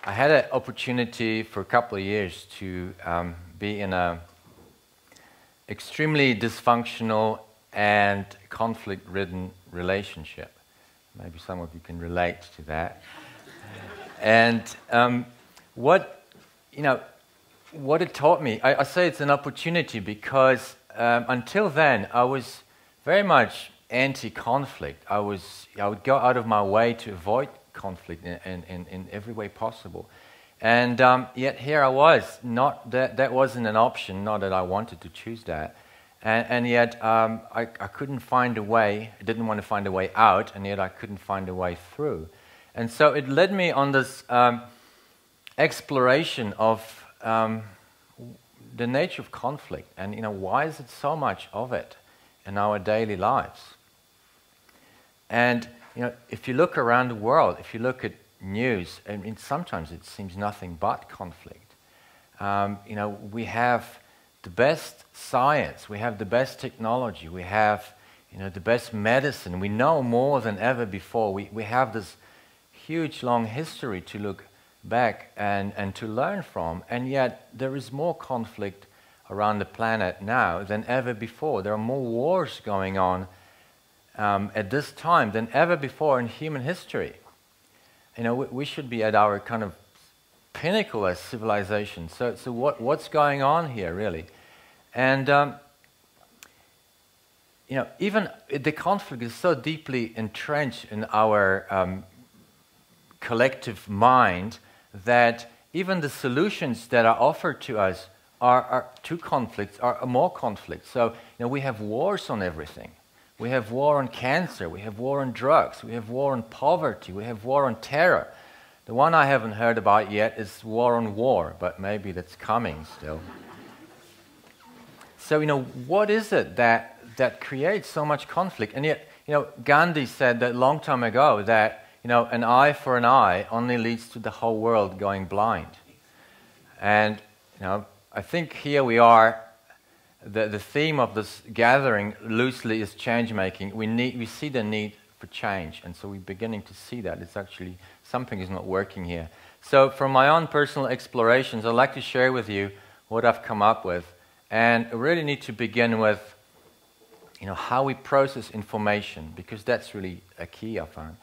I had an opportunity for a couple of years to be in a extremely dysfunctional and conflict-ridden relationship. Maybe some of you can relate to that. And what it taught me, I say it's an opportunity because until then I was very much anti-conflict. I would go out of my way to avoid conflict in every way possible. And yet here I was, not that wasn't an option, not that I wanted to choose that. And yet I couldn't find a way, I didn't want to find a way out, and yet I couldn't find a way through. And so it led me on this exploration of the nature of conflict, and why is it so much of it in our daily lives? And if you look around the world, if you look at news, I mean, sometimes it seems nothing but conflict. We have the best science, we have the best technology, we have the best medicine. We know more than ever before. We have this huge, long history to look back and to learn from, and yet there is more conflict around the planet now than ever before. There are more wars going on at this time than ever before in human history. We should be at our kind of pinnacle as civilization. So what's going on here, really? And even the conflict is so deeply entrenched in our collective mind that even the solutions that are offered to us to conflicts are more conflicts. So we have wars on everything. We have war on cancer, we have war on drugs, we have war on poverty, we have war on terror. The one I haven't heard about yet is war on war, but maybe that's coming still. So what is it that creates so much conflict? And yet, Gandhi said that a long time ago that an eye for an eye only leads to the whole world going blind. And I think here we are. The theme of this gathering loosely is change-making. We see the need for change, and so we're beginning to see that. It's actually, something is not working here. So from my own personal explorations, I'd like to share with you what I've come up with. And I really need to begin with how we process information, because that's really a key, I found.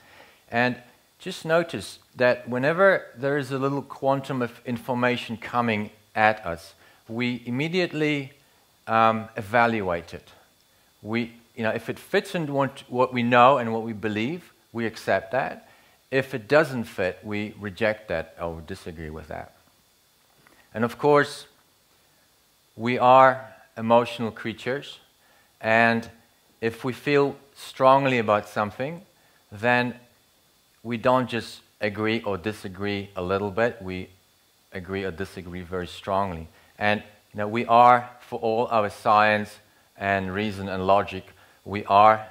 And just notice that whenever there is a little quantum of information coming at us, we immediately evaluate it. If it fits into what we know and what we believe, we accept that. If it doesn't fit, we reject that or disagree with that. And of course, we are emotional creatures, and if we feel strongly about something, then we don't just agree or disagree a little bit, we agree or disagree very strongly. And we are, for all our science and reason and logic, we are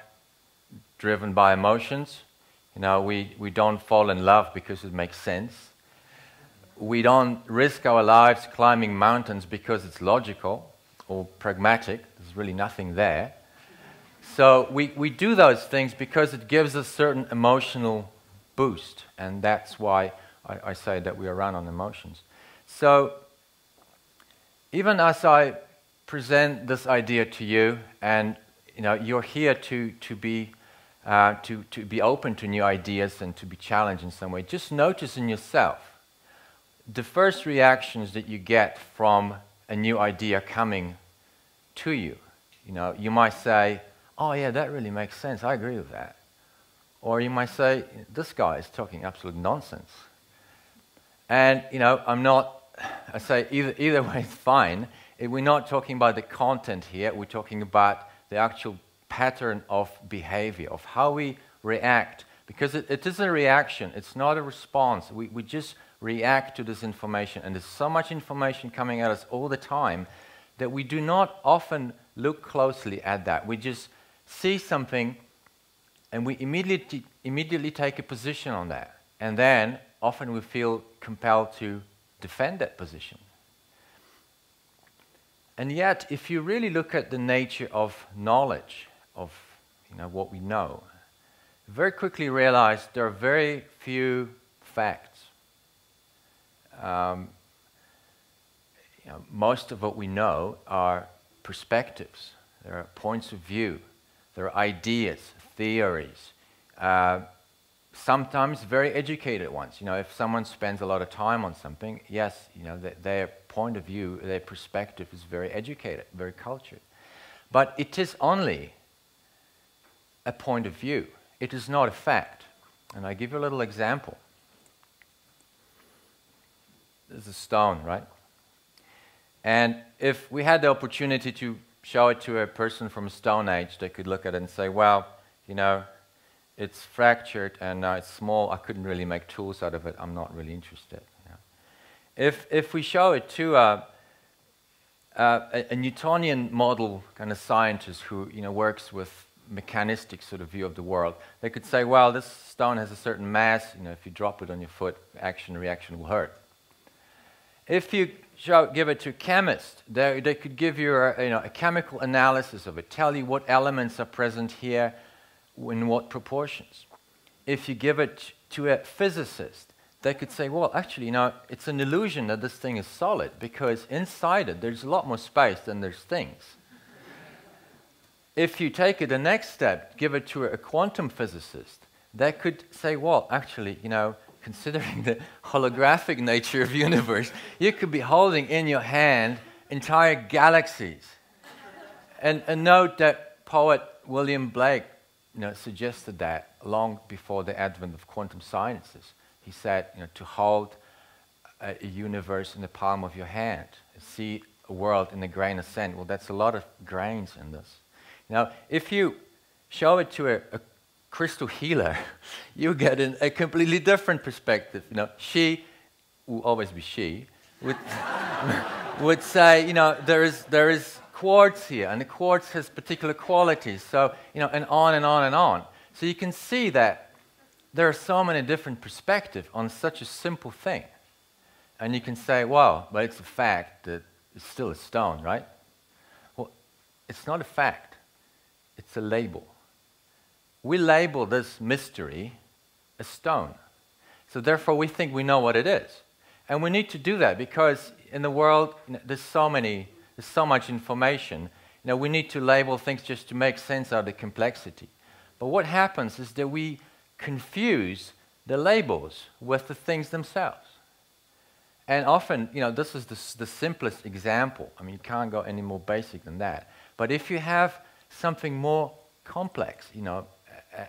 driven by emotions. We don't fall in love because it makes sense. We don't risk our lives climbing mountains because it's logical or pragmatic. There's really nothing there. So we do those things because it gives us certain emotional boost, and that's why I say that we are run on emotions. So even as I present this idea to you, and you're here to be open to new ideas and to be challenged in some way, just notice in yourself the first reactions that you get from a new idea coming to you. You might say, "Oh yeah, that really makes sense. I agree with that." Or you might say, "This guy is talking absolute nonsense." And I say either way is fine. We're not talking about the content here. We're talking about the actual pattern of behavior, of how we react. Because it is a reaction. It's not a response. We just react to this information. And there's so much information coming at us all the time that we do not often look closely at that. We just see something and we immediately take a position on that. And then often we feel compelled to defend that position. And yet, if you really look at the nature of knowledge, of what we know, very quickly realize there are very few facts. most of what we know are perspectives. There are points of view. There are ideas, theories. Sometimes very educated ones. If someone spends a lot of time on something, yes, their point of view, their perspective is very educated, very cultured. But it is only a point of view. It is not a fact. And I give you a little example. There's a stone, right? And if we had the opportunity to show it to a person from a Stone Age, they could look at it and say, well, it's fractured and it's small. I couldn't really make tools out of it. I'm not really interested. If we show it to a Newtonian model kind of scientist who works with mechanistic sort of view of the world, they could say, well, this stone has a certain mass. If you drop it on your foot, action and reaction will hurt. If you give it to a chemist, they could give you a chemical analysis of it, tell you what elements are present here, in what proportions. If you give it to a physicist, they could say, well, actually, it's an illusion that this thing is solid because inside it, there's a lot more space than there's things. If you take it the next step, give it to a quantum physicist, they could say, well, actually, considering the holographic nature of the universe, you could be holding in your hand entire galaxies. And note that poet William Blake suggested that long before the advent of quantum sciences. He said, to hold a universe in the palm of your hand, see a world in a grain of sand. Well, that's a lot of grains in this. If you show it to a crystal healer, you get a completely different perspective. She, will always be she, would say, there is quartz here, and the quartz has particular qualities. So, and on and on and on. So you can see that there are so many different perspectives on such a simple thing. And you can say, well, but it's a fact that it's still a stone, right? Well, it's not a fact. It's a label. We label this mystery a stone. So therefore we think we know what it is. And we need to do that because in the world there's so much information. We need to label things just to make sense out of the complexity. But what happens is that we confuse the labels with the things themselves. And often, this is the simplest example. I mean, you can't go any more basic than that. But if you have something more complex,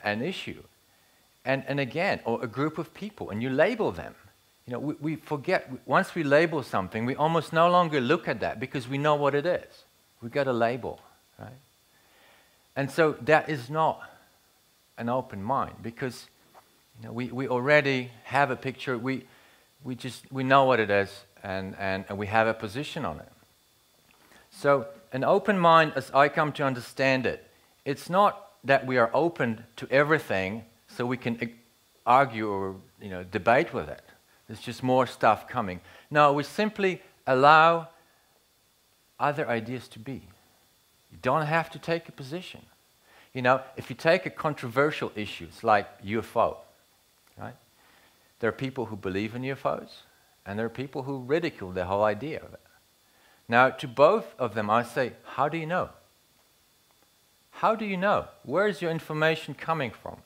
an issue, and again, or a group of people, and you label them, we forget, once we label something, we almost no longer look at that because we know what it is. We've got a label, right? And so that is not an open mind because we already have a picture, we know what it is, and we have a position on it. So an open mind, as I come to understand it, it's not that we are open to everything so we can argue or debate with it. There's just more stuff coming. No, we simply allow other ideas to be. You don't have to take a position. If you take a controversial issues like UFO, right? There are people who believe in UFOs, and there are people who ridicule the whole idea of it. Now, to both of them, I say, how do you know? How do you know? Where is your information coming from?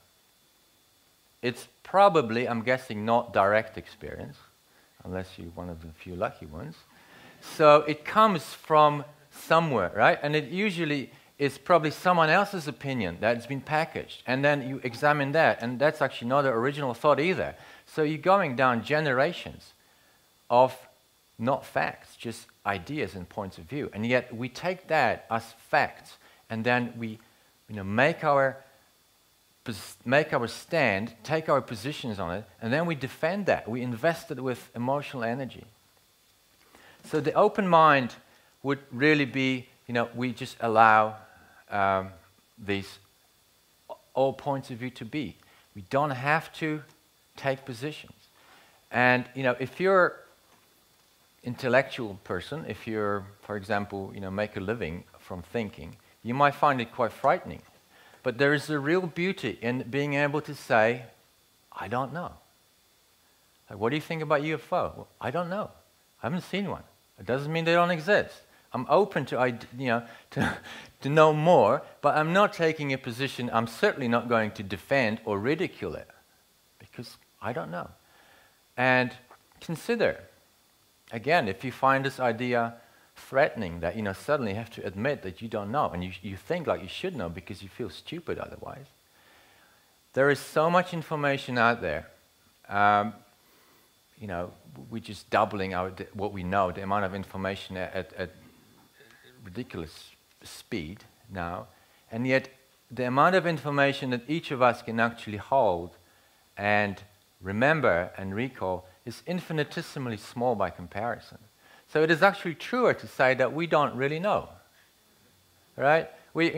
It's probably, I'm guessing, not direct experience, unless you're one of the few lucky ones. So it comes from somewhere, right? And it usually is probably someone else's opinion that's been packaged. And then you examine that, and that's actually not the original thought either. So you're going down generations of not facts, just ideas and points of view. And yet we take that as facts, and then we make our stand, take our positions on it, and then we defend that. We invest it with emotional energy. So the open mind would really be, we just allow these all points of view to be. We don't have to take positions. And, if you're intellectual person, if you're, for example, make a living from thinking, you might find it quite frightening. But there is a real beauty in being able to say, I don't know. Like, what do you think about UFO? Well, I don't know. I haven't seen one. It doesn't mean they don't exist. I'm open to, to know more, but I'm not taking a position. I'm certainly not going to defend or ridicule it because I don't know. And consider, again, if you find this idea threatening, that suddenly you have to admit that you don't know, and you think like you should know because you feel stupid otherwise. There is so much information out there. We're just doubling what we know, the amount of information at ridiculous speed now, and yet the amount of information that each of us can actually hold and remember and recall is infinitesimally small by comparison. So it is actually truer to say that we don't really know, right? We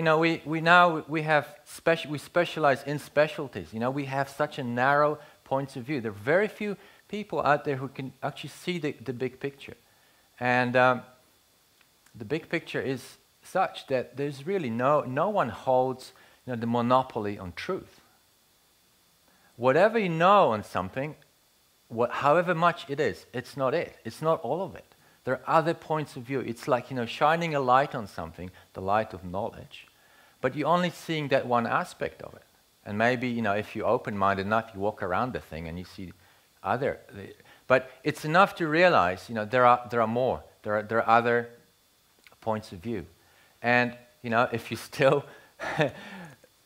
specialize in specialties. We have such a narrow points of view. There are very few people out there who can actually see the big picture, and the big picture is such that there's really no one holds the monopoly on truth. Whatever you know on something, however much it is, it's not it. It's not all of it. There are other points of view. It's like shining a light on something, the light of knowledge, but you're only seeing that one aspect of it. And maybe if you're open-minded enough, you walk around the thing and you see other. But it's enough to realize there are more. There are other points of view. And if you're still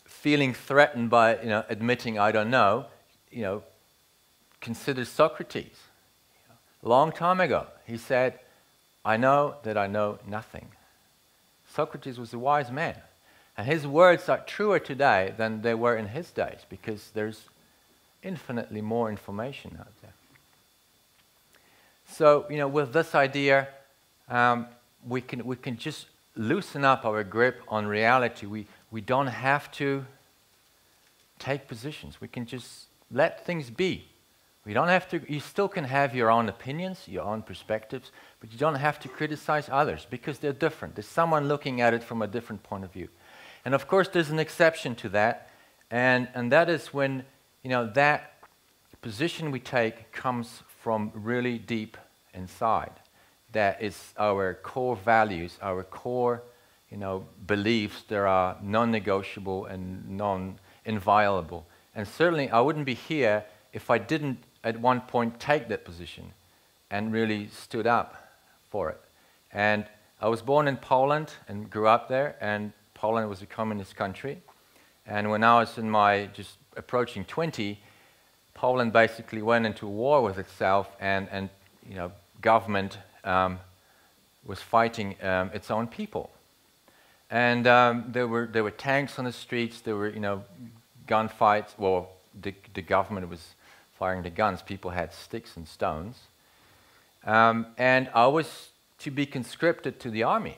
feeling threatened by admitting I don't know, consider Socrates. A long time ago, he said, "I know that I know nothing." Socrates was a wise man, and his words are truer today than they were in his days because there's infinitely more information out there. So with this idea, we can just loosen up our grip on reality. We don't have to take positions. We can just let things be. We don't have to. You still can have your own opinions, your own perspectives, but you don't have to criticize others because they're different. There's someone looking at it from a different point of view. And of course, there's an exception to that, and that is when that position we take comes from really deep inside. That is our core values, our core, beliefs that are non-negotiable and non-inviolable. And certainly, I wouldn't be here if I didn't at one point take that position and really stood up for it. And I was born in Poland and grew up there, and Poland was a communist country. And when I was in my just approaching 20, Poland basically went into war with itself, and government was fighting its own people. And there were tanks on the streets. There were gunfights. Well, the government was firing the guns. People had sticks and stones. And I was to be conscripted to the army,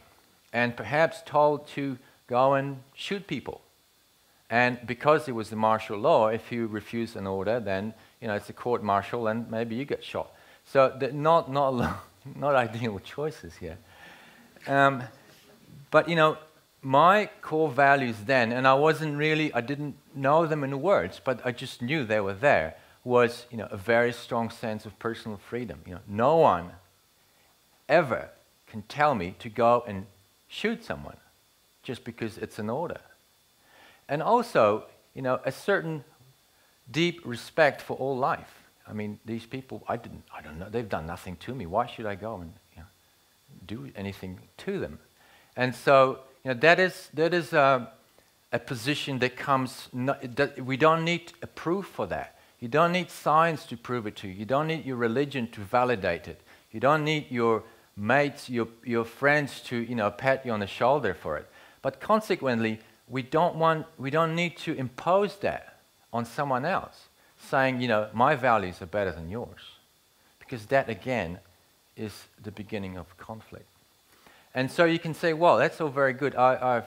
and perhaps told to go and shoot people. And because it was the martial law, if you refuse an order, then it's a court-martial, and maybe you get shot. So not ideal choices here. But my core values then, and I didn't know them in words, but I just knew they were there, was a very strong sense of personal freedom. No one ever can tell me to go and shoot someone just because it's an order. And also, a certain deep respect for all life. I mean, these people, I don't know, they've done nothing to me. Why should I go and do anything to them? And so, that is a position that comes, we don't need a proof for that. You don't need science to prove it to you. You don't need your religion to validate it. You don't need your mates, your friends to, pat you on the shoulder for it. But consequently, we don't need to impose that on someone else, saying, my values are better than yours. Because that, again, is the beginning of conflict. And so you can say, well, that's all very good. I've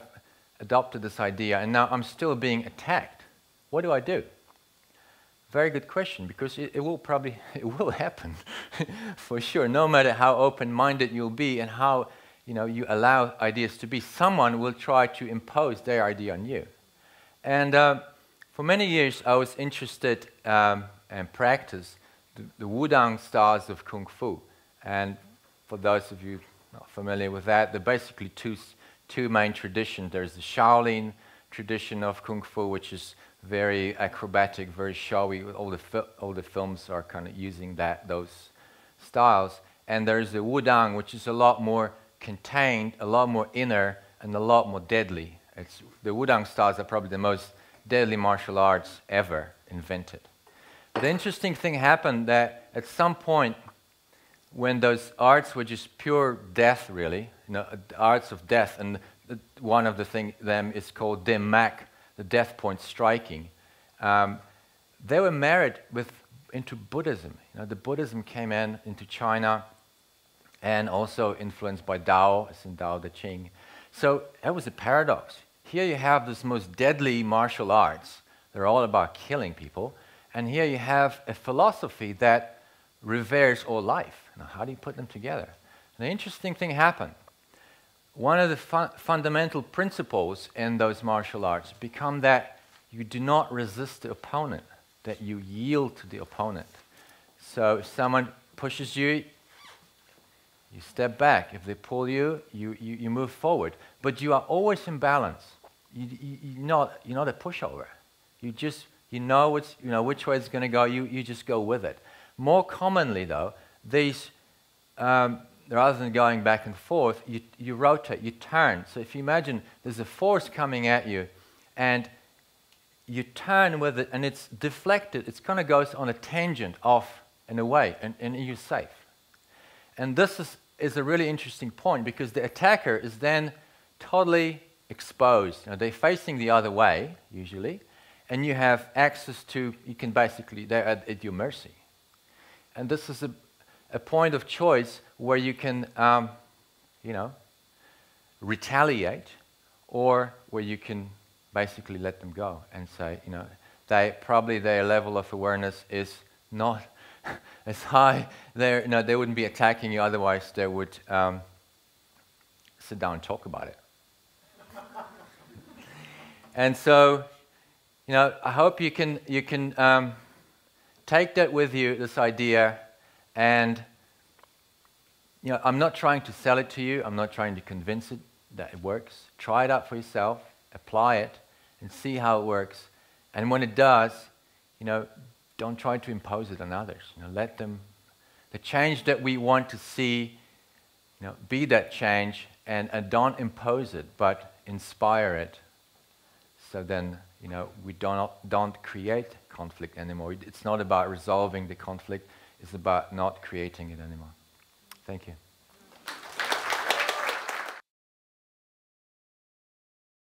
adopted this idea, and now I'm still being attacked. What do I do? Very good question, because it will happen, for sure. No matter how open-minded you'll be and how you allow ideas to be, someone will try to impose their idea on you. And for many years, I was interested and practiced the Wudang styles of Kung Fu. And for those of you not familiar with that, there are basically two main traditions. There's the Shaolin tradition of Kung Fu, which is very acrobatic, very showy. All the films are kind of using those styles. And there's the Wudang, which is a lot more contained, a lot more inner, and a lot more deadly. The Wudang styles are probably the most deadly martial arts ever invented. But the interesting thing happened that at some point, when those arts were just pure death, really, the arts of death, and one of them is called Dim Mak, the death point striking. They were married into Buddhism. The Buddhism came into China, and also influenced by Tao, as in Tao Te Ching. So that was a paradox. Here you have this most deadly martial arts. They're all about killing people. And here you have a philosophy that reveres all life. Now, how do you put them together? And the interesting thing happened. One of the fundamental principles in those martial arts become that you do not resist the opponent, that you yield to the opponent. So if someone pushes you, you step back. If they pull you, you move forward. But you are always in balance. You're not a pushover. You know which way it's going to go. You just go with it. More commonly, though, these rather than going back and forth, you rotate, you turn. So if you imagine there's a force coming at you, and you turn with it, and it's deflected. It kind of goes on a tangent off and away, and you're safe. And this is a really interesting point, because the attacker is then totally exposed. They're facing the other way, usually, and you have access to, they're at your mercy. And this is a point of choice where you can, retaliate, or where you can basically let them go and say, their level of awareness is not as high. They wouldn't be attacking you, otherwise they would sit down and talk about it. And so, I hope you can take that with you, this idea, and I'm not trying to sell it to you. I'm not trying to convince it that it works. Try it out for yourself, apply it, and see how it works. And when it does, don't try to impose it on others. Let them, the change that we want to see, be that change, and don't impose it, but inspire it. So then, we don't create conflict anymore. It's not about resolving the conflict. It's about not creating it anymore. Thank you.